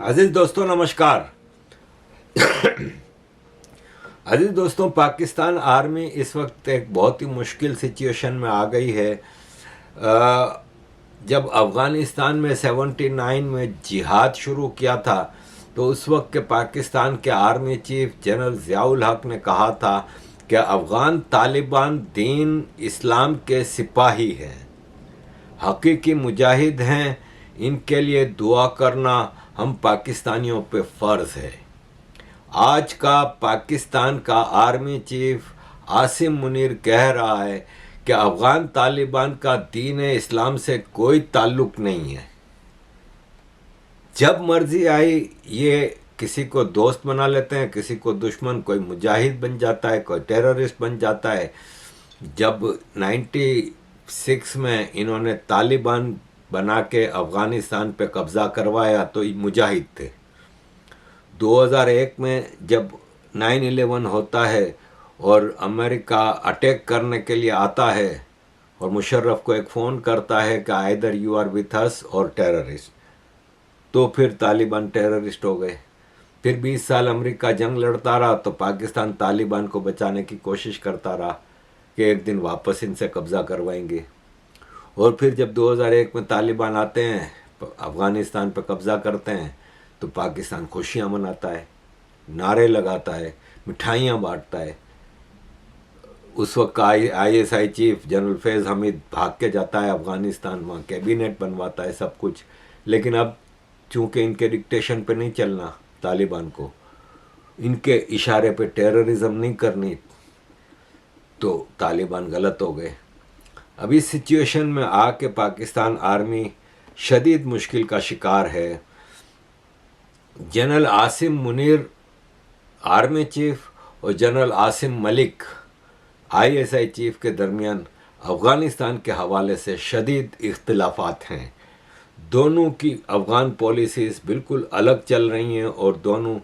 عزیز دوستوں نمسکار. عزیز دوستوں، پاکستان آرمی اس وقت ایک بہت ہی مشکل سچویشن میں آ گئی ہے. جب افغانستان میں 79 میں جہاد شروع کیا تھا تو اس وقت کے پاکستان کے آرمی چیف جنرل ضیاء الحق نے کہا تھا کہ افغان طالبان دین اسلام کے سپاہی ہیں، حقیقی مجاہد ہیں، ان کے لیے دعا کرنا ہم پاکستانیوں پہ فرض ہے. آج کا پاکستان کا آرمی چیف عاصم منیر کہہ رہا ہے کہ افغان طالبان کا دین اسلام سے کوئی تعلق نہیں ہے. جب مرضی آئی یہ کسی کو دوست بنا لیتے ہیں، کسی کو دشمن، کوئی مجاہد بن جاتا ہے، کوئی ٹیررسٹ بن جاتا ہے. جب 96 میں انہوں نے طالبان بنا کے افغانستان پہ قبضہ کروایا تو یہ مجاہد تھے. 2001 میں جب 9/11 ہوتا ہے اور امریکہ اٹیک کرنے کے لیے آتا ہے اور مشرف کو ایک فون کرتا ہے کہ آئدر یو آر وتھ اس اور ٹیررسٹ، تو پھر طالبان ٹیررسٹ ہو گئے. پھر 20 سال امریکہ جنگ لڑتا رہا تو پاکستان طالبان کو بچانے کی کوشش کرتا رہا کہ ایک دن واپس ان سے قبضہ کروائیں گے. اور پھر جب 2001 میں طالبان آتے ہیں، افغانستان پہ قبضہ کرتے ہیں، تو پاکستان خوشیاں مناتا ہے، نعرے لگاتا ہے، مٹھائیاں بانٹتا ہے. اس وقت ISI چیف جنرل فیض حمید بھاگ کے جاتا ہے افغانستان، وہاں کیبینٹ بنواتا ہے، سب کچھ. لیکن اب چونکہ ان کے ڈکٹیشن پہ نہیں چلنا، طالبان کو ان کے اشارے پہ ٹیررزم نہیں کرنی، تو طالبان غلط ہو گئے. اب اس سچویشن میں آ کے پاکستان آرمی شدید مشکل کا شکار ہے. General Asim Munir army chief اور جنرل عاصم ملک ISI چیف کے درمیان افغانستان کے حوالے سے شدید اختلافات ہیں. دونوں کی افغان پالیسیز بالکل الگ چل رہی ہیں اور دونوں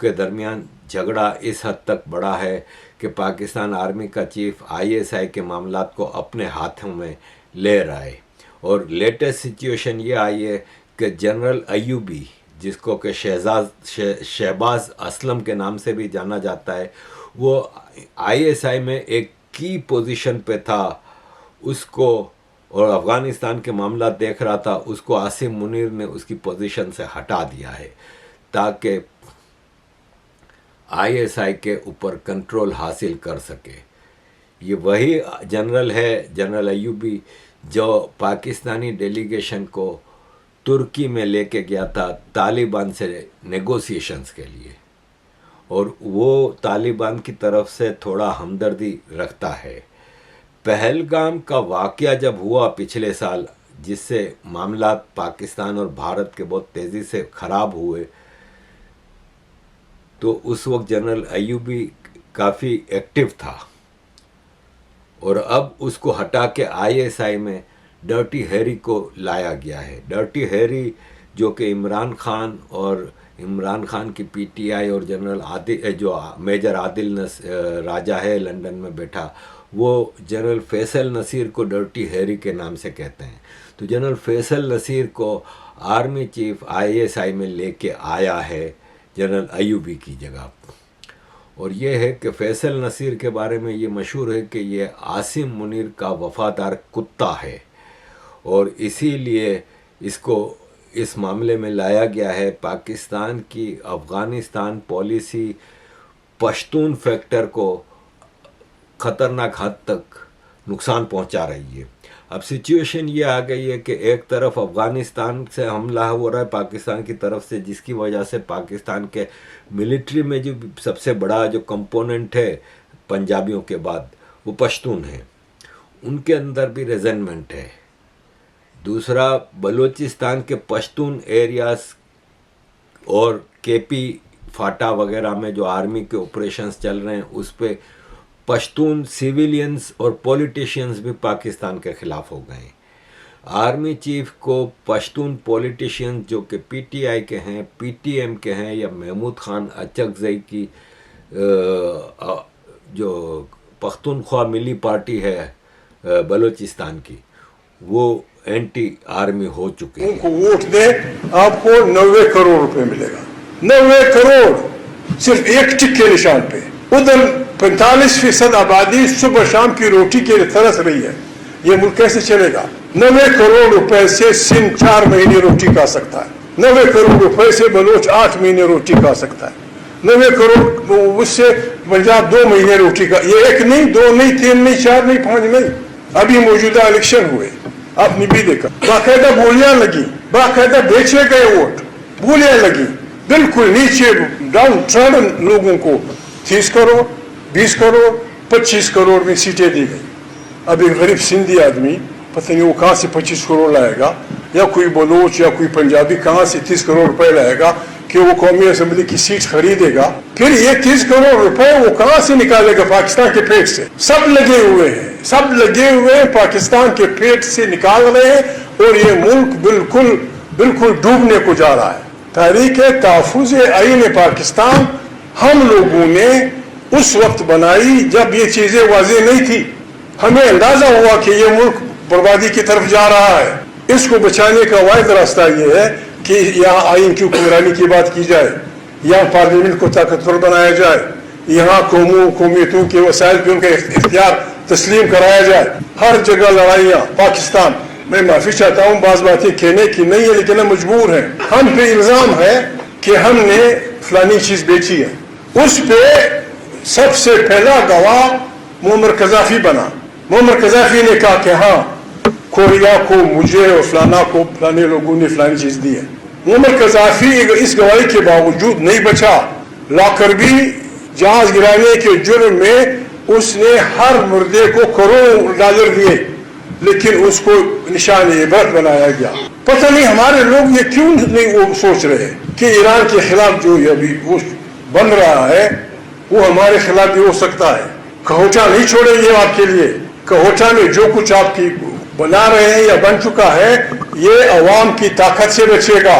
کے درمیان جھگڑا اس حد تک بڑا ہے کہ پاکستان آرمی کا چیف ISI کے معاملات کو اپنے ہاتھوں میں لے رہا ہے. اور لیٹسٹ سچویشن یہ آئی ہے کہ جنرل ایوبی، جس کو کہ شہباز اسلم کے نام سے بھی جانا جاتا ہے، وہ ISI میں ایک کی پوزیشن پہ تھا، اس کو اور افغانستان کے معاملات دیکھ رہا تھا، اس کو عاصم منیر نے اس کی پوزیشن سے ہٹا دیا ہے تاکہ ISI کے اوپر کنٹرول حاصل کر سکے. یہ وہی جنرل ہے، جنرل ایوبی، جو پاکستانی ڈیلیگیشن کو ترکی میں لے کے گیا تھا طالبان سے نیگوسیشنز کے لیے، اور وہ طالبان کی طرف سے تھوڑا ہمدردی رکھتا ہے. پہلگام کا واقعہ جب ہوا پچھلے سال، جس سے معاملات پاکستان اور بھارت کے بہت تیزی سے خراب ہوئے، تو اس وقت جنرل ایوبی کافی ایکٹیو تھا، اور اب اس کو ہٹا کے ISI میں ڈرٹی ہیری کو لایا گیا ہے. ڈرٹی ہیری جو کہ عمران خان اور عمران خان کی PTI اور جنرل عادل، جو میجر عادل راجہ ہے لندن میں بیٹھا، وہ جنرل فیصل نصیر کو ڈرٹی ہیری کے نام سے کہتے ہیں. تو جنرل فیصل نصیر کو آرمی چیف ISI میں لے کے آیا ہے جنرل ایوبی کی جگہ. اور یہ ہے کہ فیصل نصیر کے بارے میں یہ مشہور ہے کہ یہ عاصم منیر کا وفادار کتا ہے، اور اسی لیے اس کو اس معاملے میں لایا گیا ہے. پاکستان کی افغانستان پالیسی پشتون فیکٹر کو خطرناک حد تک نقصان پہنچا رہی ہے. اب سچویشن یہ آ گئی ہے کہ ایک طرف افغانستان سے حملہ ہو رہا ہے پاکستان کی طرف سے، جس کی وجہ سے پاکستان کے ملٹری میں جو سب سے بڑا جو کمپوننٹ ہے پنجابیوں کے بعد، وہ پشتون ہیں، ان کے اندر بھی ریزنمنٹ ہے. دوسرا، بلوچستان کے پشتون ایریاز اور KP فاٹا وغیرہ میں جو آرمی کے آپریشنز چل رہے ہیں، اس پہ پشتون سیویلینز اور پولیٹیشینز بھی پاکستان کے خلاف ہو گئے ہیں. آرمی چیف کو پشتون پولیٹیشینز جو کہ PTI کے ہیں، PTM کے ہیں، یا محمود خان اچکزئی کی جو پختونخوا ملی پارٹی ہے بلوچستان کی، वो एंटी आर्मी हो चुके हैं। उनको वोट दे, आपको 90 करोड़ रुपए मिलेगा। 90 करोड़ सिर्फ एक टिक के निशान पे। उधर 45% आबादी सुबह शाम की रोटी के लिए तरस रही है। ये मुल्क कैसे चलेगा? 90 करोड़ रुपए से सिंध 4 महीने रोटी खा सकता है। 90 करोड़ रुपए से बलोच 8 महीने रोटी खा सकता है। 90 करोड़ उससे पंजाब 2 महीने रोटी का। ये 1 नहीं, 2 नहीं, 3 नहीं, 4 नहीं, 5 नहीं। अभी मौजूदा इलेक्शन हुए, आपने भी देखा, बाकायदा बोलियां लगी, बाकायदा बेचे गए वोट, बोलियां लगी, बिल्कुल नीचे डाउन ट्रॉडन लोगों को 30 करोड़, 20 करोड़, 25 करोड़ में सीटें दी गई। अब एक गरीब सिंधी आदमी पता नहीं वो कहाँ से 25 करोड़ लाएगा, या कोई बलोच या कोई पंजाबी कहाँ से 30 करोड़ रुपए लाएगा कि वो कौमी असम्बली की सीट खरीदेगा। फिर ये 30 करोड़ रुपए वो कहाँ से निकालेगा? पाकिस्तान के पेट से। सब लगे हुए हैं, सब लगे हुए हैं, पाकिस्तान के पेट से निकाल रहे हैं, और ये मुल्क बिल्कुल बिल्कुल डूबने को जा रहा है। तारीख तहफ़्फ़ुज़ आईन पाकिस्तान हम लोगों ने उस वक्त बनाई जब ये चीजें वाज़ेह नहीं थी। हमें अंदाजा हुआ कि ये मुल्क बर्बादी की तरफ जा रहा है। इसको बचाने का वाहिद रास्ता ये है कि यहाँ आइन की हुक्मरानी की बात की जाए, यहाँ पार्लियामेंट को ताकतवर बनाया जाए, यहाँ कौमियतों के वसाइल पर उनका इख्तियार तस्लीम कराया जाए। हर जगह लड़ाइयाँ पाकिस्तान। मैं माफ़ी चाहता हूँ, बाज़ बातें कहने की नहीं है, लेकिन हम मजबूर हैं। हम पे इल्ज़ाम है कि हमने फलानी चीज़ बेची है। उस पे सबसे पहला गवाह मुअम्मर कज़ाफ़ी बना। मुअम्मर कज़ाफ़ी ने कहा कि हाँ, कोरिया को मुझे और फलाना को फलाने लोगों ने फलानी चीज़ दी है। मुअम्मर कज़ाफ़ी इस गवाही के बावजूद नहीं बचा। लाकरबी जहाज गिराने के जुर्म में उसने हर मुर्दे को करोड़ों डॉलर दिए, लेकिन उसको निशान इबरत बनाया गया। पता नहीं हमारे लोग ये क्यों नहीं वो सोच रहे कि ईरान के खिलाफ जो अभी वो बन रहा है वो हमारे खिलाफ भी हो सकता है। कहोटा नहीं छोड़ेंगे आपके लिए। कहोटा में जो कुछ आपकी बना रहे हैं या बन चुका है, ये अवाम की ताकत से बचेगा,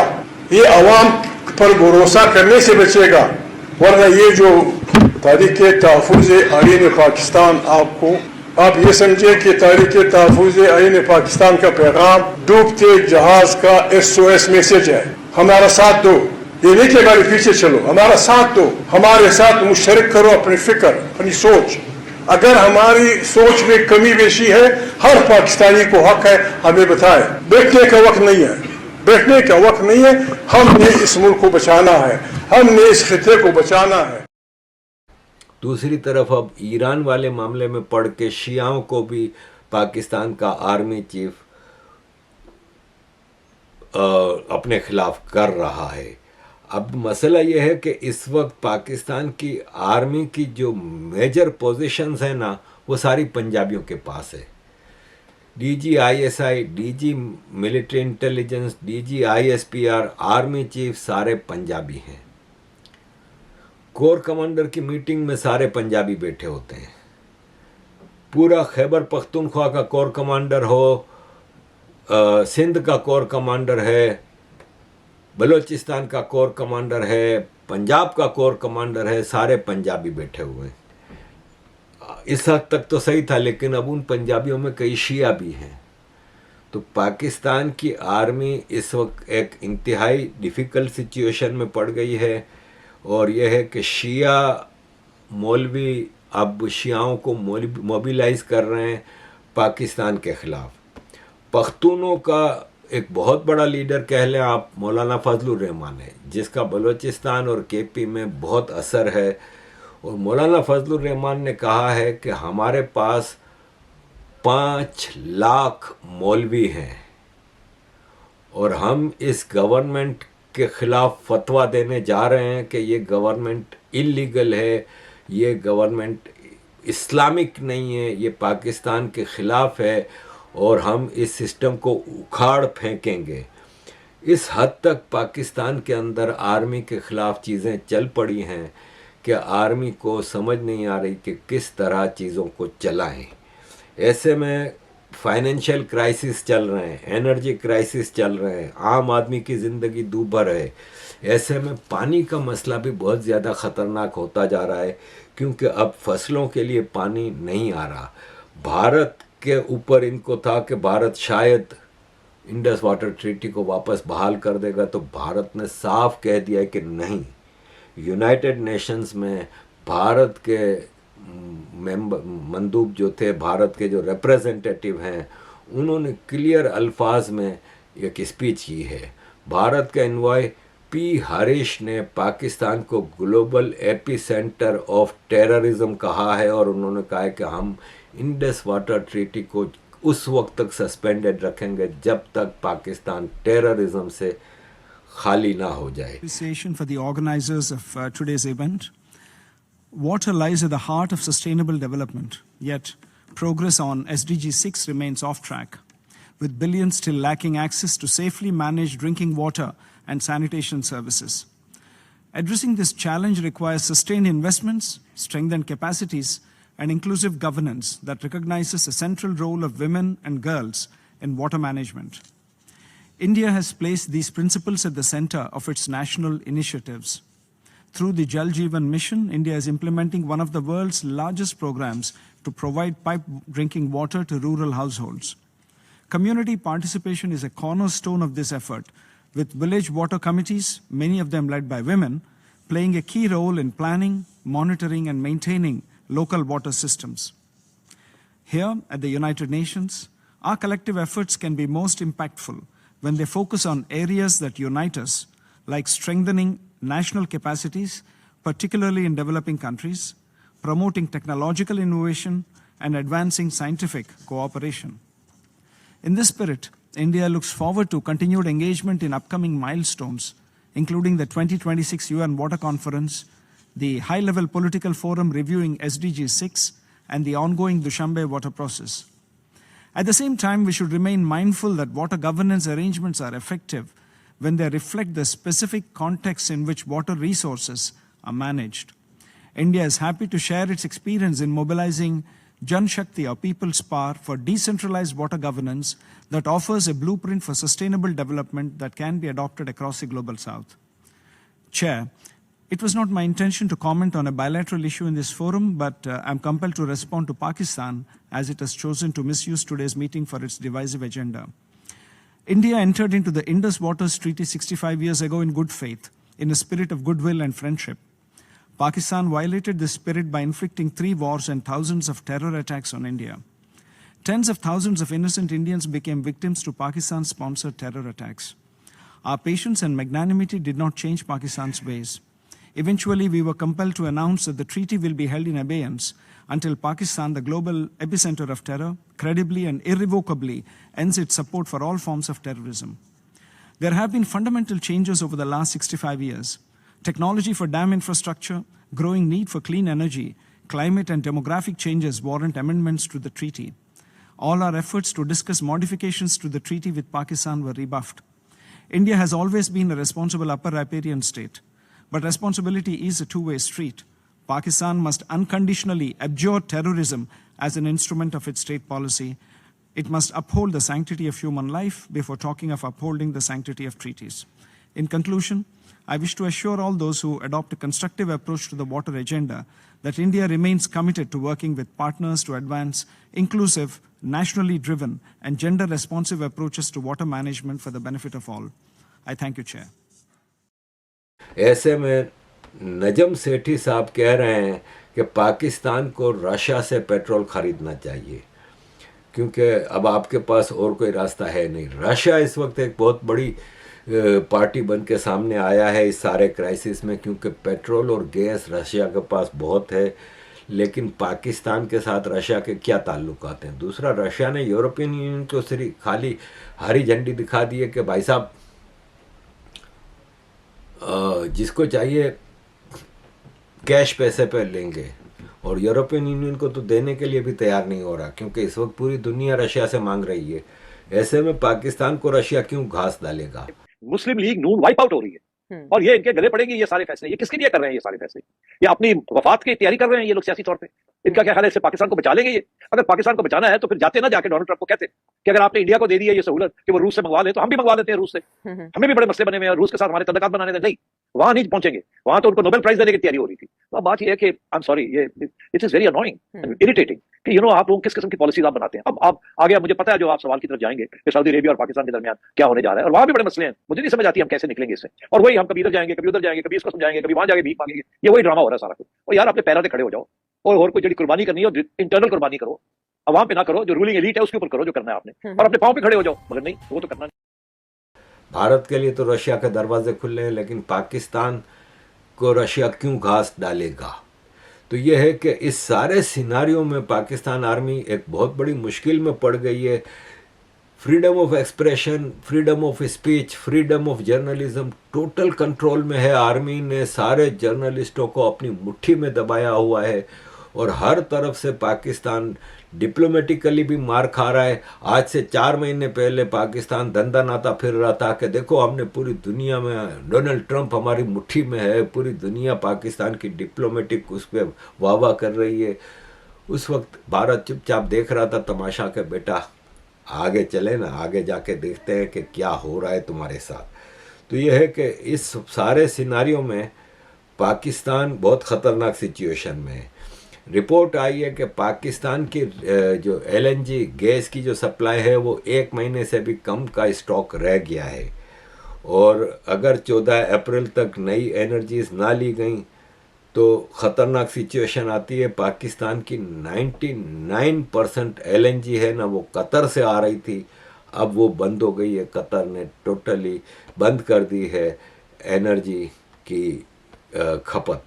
ये अवाम पर भरोसा करने से बचेगा। वरना ये जो तारीख तहफ़्फ़ुज़ आईन पाकिस्तान, आपको आप ये समझे कि तारीख तहफ़्फ़ुज़ आईन पाकिस्तान का पैगाम डूबते जहाज का SOS मैसेज है। हमारा साथ दो, ये नहीं कि हमारे पीछे चलो, हमारा साथ दो, हमारे साथ मुशरक करो अपनी फिक्र, अपनी सोच। अगर हमारी सोच में कमी बेशी है, हर पाकिस्तानी को हक है हमें बताए। बैठने का वक्त नहीं है, बैठने का वक्त नहीं है। हमने इस मुल्क को बचाना है, हमने इस खिते को बचाना है। दूसरी तरफ अब ईरान वाले मामले में पढ़ के शियाओं को भी पाकिस्तान का आर्मी चीफ अपने खिलाफ कर रहा है। अब मसला यह है कि इस वक्त पाकिस्तान की आर्मी की जो मेजर पोजीशंस है ना, वो सारी पंजाबियों के पास है। DG ISI, DG military intelligence, DG ISPR, army chief सारे पंजाबी हैं। कोर कमांडर की मीटिंग में सारे पंजाबी बैठे होते हैं। पूरा खैबर पख्तूनख्वा का कोर कमांडर हो, सिंध का कोर कमांडर है, बलूचिस्तान का कोर कमांडर है, पंजाब का कोर कमांडर है, सारे पंजाबी बैठे हुए हैं। इस हद तक तो सही था, लेकिन अब उन पंजाबियों में कई शिया भी हैं। तो पाकिस्तान की आर्मी इस वक्त एक इंतहाई डिफ़िकल्ट सिचुएशन में पड़ गई है, और यह है कि शिया मौलवी अब शियाओं को मोबिलाइज कर रहे हैं पाकिस्तान के ख़िलाफ़। पख्तूनों का एक बहुत बड़ा लीडर कह लें आप मौलाना फजलुर रहमान है, जिसका बलूचिस्तान और KP में बहुत असर है। और मौलाना फजलुर रहमान ने कहा है कि हमारे पास 5 लाख मौलवी हैं और हम इस गवर्नमेंट के ख़िलाफ़ फतवा देने जा रहे हैं कि ये गवर्नमेंट इलीगल है, ये गवर्नमेंट इस्लामिक नहीं है, ये पाकिस्तान के ख़िलाफ़ है और हम इस सिस्टम को उखाड़ फेंकेंगे। इस हद तक पाकिस्तान के अंदर आर्मी के ख़िलाफ़ चीज़ें चल पड़ी हैं कि आर्मी को समझ नहीं आ रही कि किस तरह चीज़ों को चलाएं। ऐसे में फाइनेंशियल क्राइसिस चल रहे हैं, एनर्जी क्राइसिस चल रहे हैं, आम आदमी की ज़िंदगी दूभर है। ऐसे में पानी का मसला भी बहुत ज़्यादा ख़तरनाक होता जा रहा है, क्योंकि अब फसलों के लिए पानी नहीं आ रहा। भारत के ऊपर इनको था कि भारत शायद इंडस वाटर ट्रीटी को वापस बहाल कर देगा, तो भारत ने साफ कह दिया है कि नहीं। यूनाइटेड नेशंस में भारत के मंदूब जो थे, भारत के जो रिप्रेजेंटेटिव हैं, उन्होंने क्लियर अल्फाज में एक स्पीच की है। भारत के एनवॉय पी हरीश ने पाकिस्तान को global AP centre of terrorism कहा है, और उन्होंने कहा है कि हम इंडस वाटर ट्रीटी को उस वक्त तक सस्पेंडेड रखेंगे जब तक पाकिस्तान टेररिज्म से खाली ना हो जाए। Appreciation for the organizers of today's event. Water lies at the heart of sustainable development, yet progress on SDG 6 remains off track, with billions still lacking access to safely managed drinking water and sanitation services. Addressing this challenge requires sustained investments, strengthened capacities, and inclusive governance that recognizes the central role of women and girls in water management. India has placed these principles at the center of its national initiatives. Through the Jal Jeevan Mission, India is implementing one of the world's largest programs to provide piped drinking water to rural households. Community participation is a cornerstone of this effort, with village water committees, many of them led by women, playing a key role in planning, monitoring, and maintaining local water systems. Here at the United Nations, our collective efforts can be most impactful when they focus on areas that unite us, like strengthening national capacities, particularly in developing countries, promoting technological innovation, and advancing scientific cooperation. In this spirit, India looks forward to continued engagement in upcoming milestones, including the 2026 UN Water Conference, the high-level political forum reviewing SDG 6, and the ongoing Dushanbe water process. At the same time, we should remain mindful that water governance arrangements are effective when they reflect the specific contexts in which water resources are managed. India is happy to share its experience in mobilizing Jan Shakti, or People's Power, for decentralized water governance that offers a blueprint for sustainable development that can be adopted across the global south. Chair, it was not my intention to comment on a bilateral issue in this forum, but I'm compelled to respond to Pakistan as it has chosen to misuse today's meeting for its divisive agenda. India entered into the Indus Waters Treaty 65 years ago in good faith, in a spirit of goodwill and friendship. Pakistan violated this spirit by inflicting 3 wars and thousands of terror attacks on India. Tens of thousands of innocent Indians became victims to Pakistan-sponsored terror attacks. Our patience and magnanimity did not change Pakistan's ways. Eventually, we were compelled to announce that the treaty will be held in abeyance until Pakistan, the global epicenter of terror, credibly and irrevocably ends its support for all forms of terrorism. There have been fundamental changes over the last 65 years. Technology for dam infrastructure, growing need for clean energy, climate and demographic changes warrant amendments to the treaty. All our efforts to discuss modifications to the treaty with Pakistan were rebuffed. India has always been a responsible upper riparian state, but responsibility is a two-way street. Pakistan must unconditionally abjure terrorism as an instrument of its state policy. It must uphold the sanctity of human life before talking of upholding the sanctity of treaties. In conclusion, I wish to assure all those who adopt a constructive approach to the water agenda that India remains committed to working with partners to advance inclusive, nationally driven, and gender-responsive approaches to water management for the benefit of all. I thank you, Chair. ऐसे में नजम सेठी साहब कह रहे हैं कि पाकिस्तान को Russia से petrol खरीदना चाहिए, क्योंकि अब आपके पास और कोई रास्ता है नहीं। रशिया इस वक्त एक बहुत बड़ी पार्टी बन के सामने आया है इस सारे क्राइसिस में, क्योंकि पेट्रोल और गैस रशिया के पास बहुत है, लेकिन पाकिस्तान के साथ रशिया के क्या ताल्लुकात हैं। दूसरा, रशिया ने यूरोपियन यूनियन को सिर्फ खाली हरी झंडी दिखा दी है कि भाई साहब जिसको चाहिए कैश पैसे पे लेंगे, और यूरोपियन यूनियन को तो देने के लिए भी तैयार नहीं हो रहा, क्योंकि इस वक्त पूरी दुनिया रशिया से मांग रही है। ऐसे में पाकिस्तान को रशिया क्यों घास डालेगा। मुस्लिम लीग नून वाइप आउट हो रही है और ये इनके गले पड़ेंगे ये सारे फैसले। ये किसके लिए कर रहे हैं ये सारे फैसले? ये अपनी वफात की तैयारी कर रहे हैं ये लोग सियासी तौर पे। इनका क्या ख्याल है इससे पाकिस्तान को बचा लेंगे ये? अगर पाकिस्तान को बचाना है तो फिर जाते ना जाके डोनाल्ड ट्रंप को कहते कि अगर आपने इंडिया को दे दी है ये सहूलत कि वो रूस से मंगवा ले, तो हम भी मंगवा लेते हैं रूस से, हमें भी बड़े मसले बने हुए हैं, रूस के साथ हमारे तल्लुकात बनाने दें। नहीं, वहां नहीं पहुंचेंगे, वहां तो उनको नोबेल प्राइज देने की तैयारी हो रही थी। तो अब बात ये है कि आई एम सॉरी, ये it is very annoying, irritating कि आप लोग किस किस्म की पॉलिसीज आप बनाते हैं। अब आप आगे, मुझे पता है जो आप सवाल की तरफ जाएंगे कि सऊदी अरेबिया और पाकिस्तान के दरमियान क्या होने जा रहा है, और वहां भी बड़े मसले हैं, मुझे नहीं समझ आती हम कैसे निकलेंगे इससे। और वही हम कभी इधर जाएंगे, कभी उधर जाएंगे, कभी इसको समझाएंगे, कभी वहां जाके भीख मांगेंगे, ये वही ड्रामा हो रहा है सारा कुछ। और यार अपने पैरों पे खड़े हो जाओ, और कोई जड़ी कुर्बानी करनी है, इंटरनल कुर्बानी करो, अवाम पे ना करो, जो रूलिंग एलीट है उसके ऊपर करो जो करना है आपने, और अपने पाँव पे खड़े हो जाओ। मगर नहीं, वो तो करना नहीं। भारत के लिए तो रशिया के दरवाजे खुले हैं, लेकिन पाकिस्तान को रशिया क्यों घास डालेगा? तो ये है कि इस सारे सिनारियों में पाकिस्तान आर्मी एक बहुत बड़ी मुश्किल में पड़ गई है। Freedom of expression, freedom of speech, freedom of journalism total control में है। आर्मी ने सारे जर्नलिस्टों को अपनी मुट्ठी में दबाया हुआ है, और हर तरफ से पाकिस्तान डिप्लोमेटिकली भी मार खा रहा है। आज से 4 महीने पहले पाकिस्तान धंधा नाता फिर रहा था कि देखो हमने पूरी दुनिया में, डोनाल्ड ट्रंप हमारी मुट्ठी में है, पूरी दुनिया पाकिस्तान की डिप्लोमेटिक उस पर वाह कर रही है। उस वक्त भारत चुपचाप देख रहा था तमाशा के, बेटा आगे चले ना, आगे जाके देखते हैं कि क्या हो रहा है तुम्हारे साथ। तो ये है कि इस सारे सिनारियों में पाकिस्तान बहुत ख़तरनाक सिचुएशन में है। रिपोर्ट आई है कि पाकिस्तान की जो LNG गैस की जो सप्लाई है वो 1 महीने से भी कम का स्टॉक रह गया है, और अगर 14 अप्रैल तक नई एनर्जीज ना ली गई तो ख़तरनाक सिचुएशन आती है। पाकिस्तान की 99% LNG है ना, वो कतर से आ रही थी, अब वो बंद हो गई है। कतर ने टोटली बंद कर दी है एनर्जी की खपत।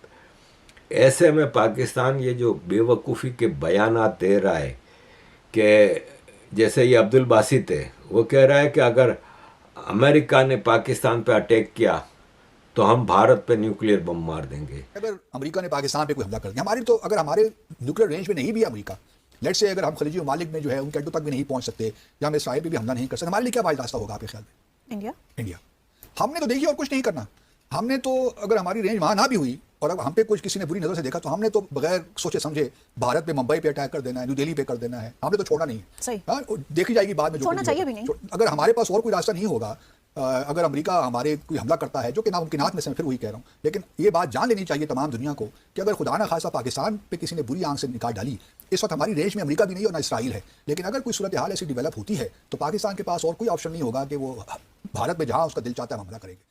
ऐसे में पाकिस्तान ये जो बेवकूफ़ी के बयानात दे रहा है कि जैसे ये अब्दुल बासित है, वो कह रहा है कि अगर अमेरिका ने पाकिस्तान पे अटैक किया तो हम भारत पे न्यूक्लियर बम मार देंगे। अगर अमेरिका ने पाकिस्तान पे कोई हमला कर दिया, हमारी तो अगर हमारे न्यूक्लियर रेंज में नहीं भी अमेरिका, लेट से अगर हम खलीजी ममालिक में जो है उनके अड्डों तक भी नहीं पहुंच सकते, या हम इसराइल पे भी हमला नहीं कर सकते, हमारे लिए क्या वाइड रास्ता होगा आपके ख्याल में? इंडिया हमने तो देखिए और कुछ नहीं करना। हमने तो अगर हमारी रेंज वहाँ ना भी हुई और अब हम पे कुछ किसी ने बुरी नज़र से देखा तो हमने तो बगैर सोचे समझे भारत पे, मुंबई पे अटैक कर देना है, न्यू दिल्ली पे कर देना है, हमने तो छोड़ना नहीं है। सही। हाँ, देखी जाएगी बाद में, छोड़ना चाहिए भी नहीं। अगर हमारे पास और कोई रास्ता नहीं होगा, अगर अमेरिका हमारे कोई हमला करता है, जो कि नामुमकिनात में से मैं फिर वही कह रहा हूँ, लेकिन ये बात जान लेनी चाहिए तमाम दुनिया को कि अगर खुदा ना खासा पाकिस्तान पे किसी ने बुरी आंख से निकाल डाली, इस वक्त हमारी रेंज में अमेरिका भी नहीं और ना इसराइल है, लेकिन अगर कोई सूरत हाल ऐसी डेवलप होती है तो पाकिस्तान के पास और कोई ऑप्शन नहीं होगा कि वो भारत में जहाँ उसका दिल चाहता है हमला करेंगे।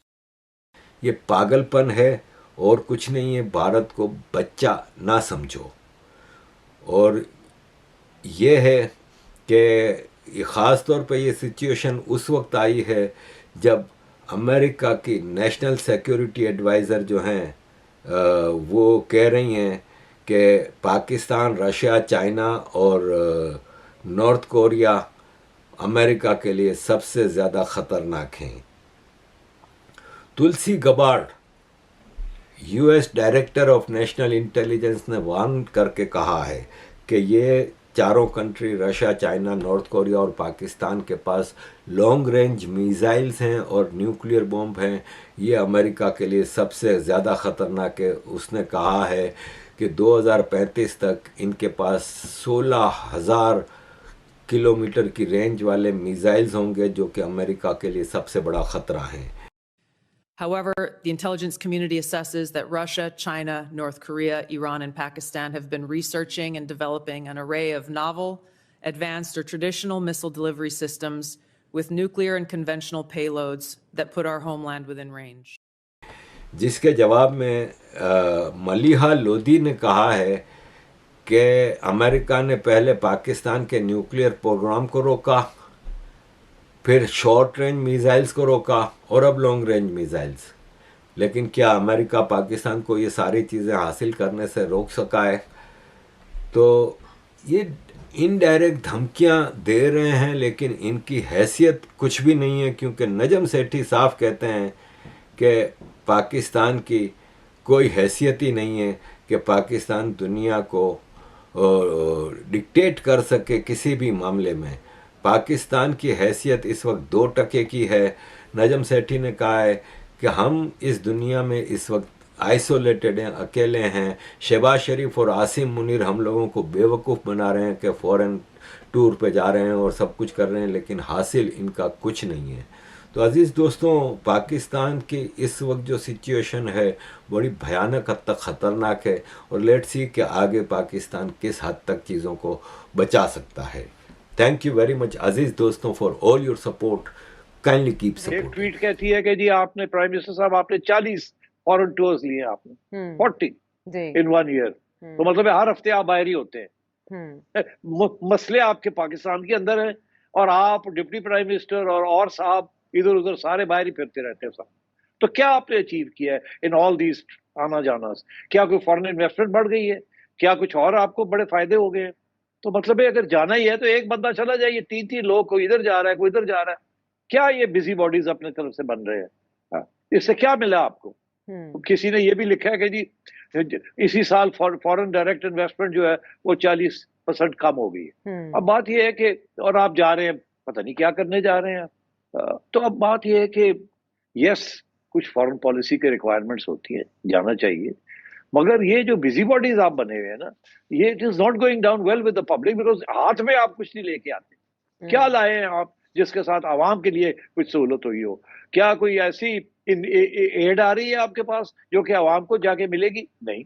ये पागलपन है और कुछ नहीं है। भारत को बच्चा ना समझो। और ये है कि ख़ास तौर पे ये सिचुएशन उस वक्त आई है जब अमेरिका की नेशनल सिक्योरिटी एडवाइज़र जो हैं वो कह रही हैं कि पाकिस्तान, रशिया, चाइना और नॉर्थ कोरिया अमेरिका के लिए सबसे ज़्यादा ख़तरनाक हैं। Tulsi Gabbard, US director of national intelligence, ने वार्न करके कहा है कि ये चारों country, Russia, China, North Korea और पाकिस्तान के पास लॉन्ग रेंज मिसाइल्स हैं और न्यूक्लियर बॉम्ब हैं। ये अमेरिका के लिए सबसे ज़्यादा ख़तरनाक है। उसने कहा है कि 2035 तक इनके पास 16,000 किलोमीटर की रेंज वाले मिसाइल्स होंगे, जो कि अमेरिका के लिए सबसे बड़ा ख़तरा हैं। However, the intelligence community assesses that Russia, China, North Korea, Iran, and Pakistan have been researching and developing an array of novel, advanced, or traditional missile delivery systems with nuclear and conventional payloads that put our homeland within range. जिसके जवाब में मलिहा लोधी ने कहा है कि America ने पहले पाकिस्तान के न्यूक्लियर प्रोग्राम को रोका, फिर शॉर्ट रेंज मिसाइल्स को रोका और अब लॉन्ग रेंज मिसाइल्स। लेकिन क्या अमेरिका पाकिस्तान को ये सारी चीज़ें हासिल करने से रोक सका है? तो ये इनडायरेक्ट धमकियां दे रहे हैं, लेकिन इनकी हैसियत कुछ भी नहीं है, क्योंकि नजम सेठी साफ कहते हैं कि पाकिस्तान की कोई हैसियत ही नहीं है कि पाकिस्तान दुनिया को डिक्टेट कर सके किसी भी मामले में। पाकिस्तान की हैसियत इस वक्त 2% की है। नजम सेठी ने कहा है कि हम इस दुनिया में इस वक्त आइसोलेटेड हैं, अकेले हैं। शहबाज शरीफ और आसिम मुनीर हम लोगों को बेवकूफ़ बना रहे हैं कि फ़ॉरेन टूर पे जा रहे हैं और सब कुछ कर रहे हैं, लेकिन हासिल इनका कुछ नहीं है। تو عزیز دوستوں، پاکستان کی اس وقت جو سچویشن ہے بڑی بھیانک حد تک خطرناک ہے، اور لیٹ سی کہ آگے پاکستان کس حد تک چیزوں کو بچا سکتا ہے. تھینک یو ویری مچ عزیز دوستوں for all your support. Kindly keep ایک سپورٹ. ٹویٹ کہتی ہے کہ جی آپ نے پرائم منسٹر صاحب آپ نے 40 فورن ٹورز لیے آپ نے 40 ان 1 ایئر. تو مطلب ہے ہر ہفتے آپ باہر ہی ہوتے ہیں. مسئلے آپ کے پاکستان کے اندر ہیں اور آپ ڈپٹی پرائم منسٹر اور صاحب ادھر ادھر سارے باہر ہی پھرتے رہتے ہیں صاحب. تو کیا آپ نے اچیو کیا ہے ان آل دیز آنا جانا؟ کیا کوئی فارن انویسٹمنٹ بڑھ گئی ہے؟ کیا کچھ اور آپ کو بڑے فائدے ہو گئے ہیں؟ تو مطلب ہے اگر جانا ہی ہے تو ایک بندہ چلا جائے، 3 لوگ کوئی ادھر جا رہا ہے کوئی ادھر جا رہا ہے. کیا یہ بزی باڈیز اپنے طرف سے بن رہے ہیں؟ اس سے کیا ملا آپ کو؟ کسی نے یہ بھی لکھا ہے کہ جی اسی سال فورن ڈائریکٹ انویسٹمنٹ جو ہے وہ 40% کم ہو گئی ہے. اب بات یہ ہے کہ اور آپ جا رہے ہیں پتہ نہیں کیا کرنے جا رہے ہیں. تو اب بات یہ ہے کہ یس کچھ فارن پالیسی کے ریکوائرمنٹس ہوتی ہیں، جانا چاہیے، مگر یہ جو بزی باڈیز آپ بنے ہوئے ہیں نا، یہ it is not going down well with the public, because ہاتھ میں آپ کچھ نہیں لے کے آتے. کیا لائے ہیں آپ جس کے ساتھ عوام کے لیے کچھ سہولت ہوئی ہو؟ کیا کوئی ایسی ایڈ آ رہی ہے آپ کے پاس جو کہ عوام کو جا کے ملے گی؟ نہیں.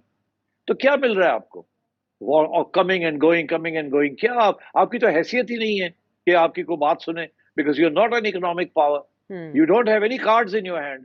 تو کیا مل رہا ہے آپ کو؟ Coming and going. کیا آپ کی تو حیثیت ہی نہیں ہے کہ آپ کی کوئی بات سنیں، because you are not an economic power. You don't have any cards in your hand.